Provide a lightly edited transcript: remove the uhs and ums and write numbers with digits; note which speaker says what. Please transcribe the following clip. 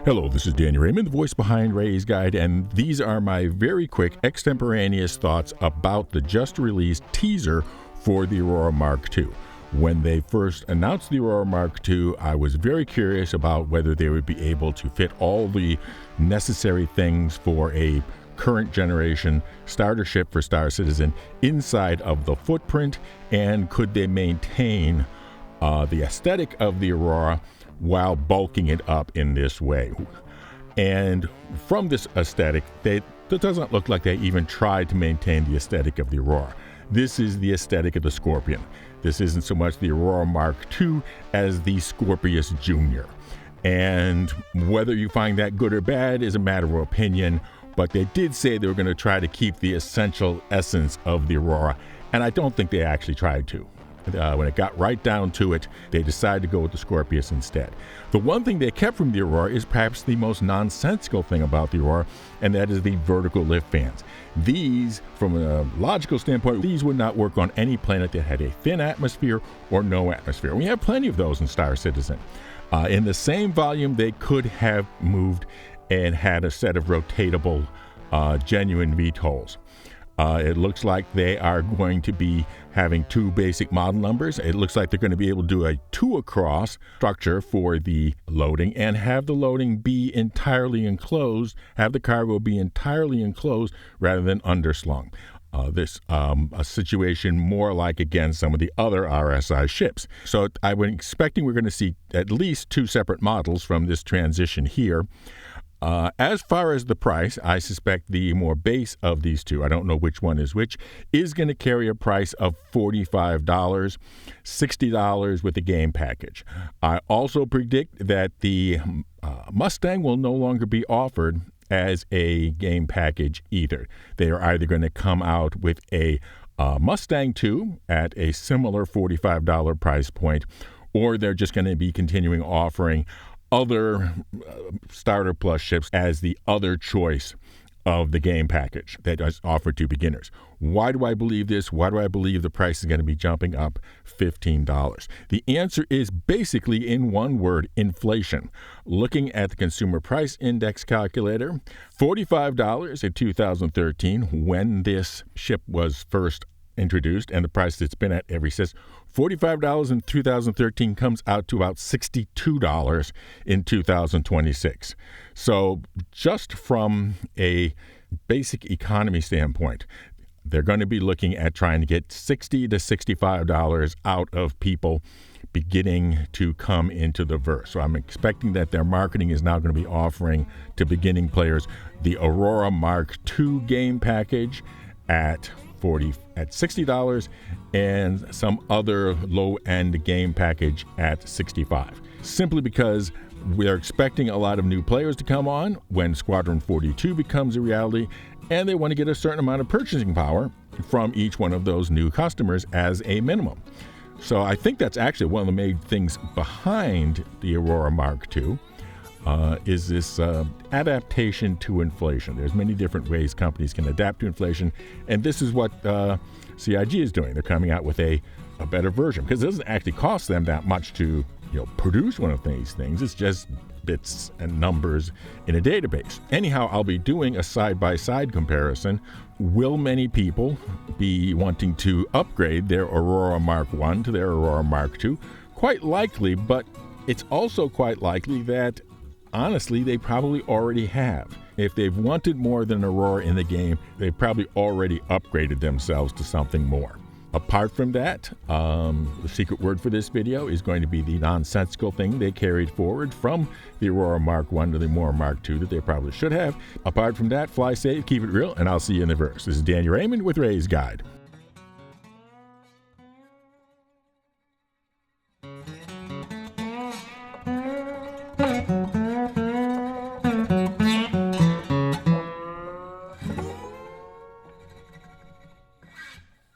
Speaker 1: Hello, this is Danny Raymond, the voice behind Ray's Guide, and these are my very quick extemporaneous thoughts about the just-released teaser for the Aurora Mark II. When they first announced the Aurora Mark II, I was very curious about whether they would be able to fit all the necessary things for a current generation starter ship for Star Citizen inside of the footprint, and could they maintain the aesthetic of the Aurora while bulking it up in this way. And from this aesthetic, it doesn't look like they even tried to maintain the aesthetic of the Aurora. This is the aesthetic of the Scorpion. This isn't so much the Aurora Mark II as the Scorpius Junior. And whether you find that good or bad is a matter of opinion, but they did say they were going to try to keep the essential essence of the Aurora, and I don't think they actually tried to. When it got right down to it, they decided to go with the Scorpius instead. The one thing they kept from the Aurora is perhaps the most nonsensical thing about the Aurora, and that is the vertical lift fans. These, from a logical standpoint, these would not work on any planet that had a thin atmosphere or no atmosphere. We have plenty of those in Star Citizen. In the same volume, they could have moved and had a set of rotatable, genuine VTOLs. It looks like they are going to be having two basic model numbers. It looks like they're going to be able to do a 2-across structure for the loading and have the loading be entirely enclosed, have the cargo be entirely enclosed rather than underslung. A situation more like, again, some of the other RSI ships. So I was expecting we're going to see at least 2 separate models from this transition here. As far as the price, I suspect the more base of these two, I don't know which one is which, is going to carry a price of $45, $60 with the game package. I also predict that the Mustang will no longer be offered as a game package either. They are either going to come out with a Mustang 2 at a similar $45 price point, or they're just going to be continuing offering other Starter Plus ships as the other choice of the game package that is offered to beginners. Why do I believe this? Why do I believe the price is going to be jumping up $15? The answer is basically in one word: inflation. Looking at the Consumer Price Index calculator, $45 in 2013 when this ship was first introduced, and the price it's been at ever since. $45 in 2013 comes out to about $62 in 2026. So just from a basic economy standpoint, they're going to be looking at trying to get $60 to $65 out of people beginning to come into the verse. So I'm expecting that their marketing is now going to be offering to beginning players the Aurora Mark II game package at $60 and some other low-end game package at $65. Simply because we're expecting a lot of new players to come on when Squadron 42 becomes a reality, and they want to get a certain amount of purchasing power from each one of those new customers as a minimum. So I think that's actually one of the main things behind the Aurora Mark II. Is this adaptation to inflation. There's many different ways companies can adapt to inflation, and this is what CIG is doing. They're coming out with a better version, because it doesn't actually cost them that much to produce one of these things. It's just bits and numbers in a database. Anyhow, I'll be doing a side-by-side comparison. Will many people be wanting to upgrade their Aurora Mark I to their Aurora Mark II? Quite likely, but it's also quite likely that honestly, they probably already have. If they've wanted more than Aurora in the game, they've probably already upgraded themselves to something more. Apart from that, the secret word for this video is going to be the nonsensical thing they carried forward from the Aurora Mark I to the Aurora Mark II that they probably should have. Apart from that, fly safe, keep it real, and I'll see you in the verse. This is Danny Raymond with Ray's Guide.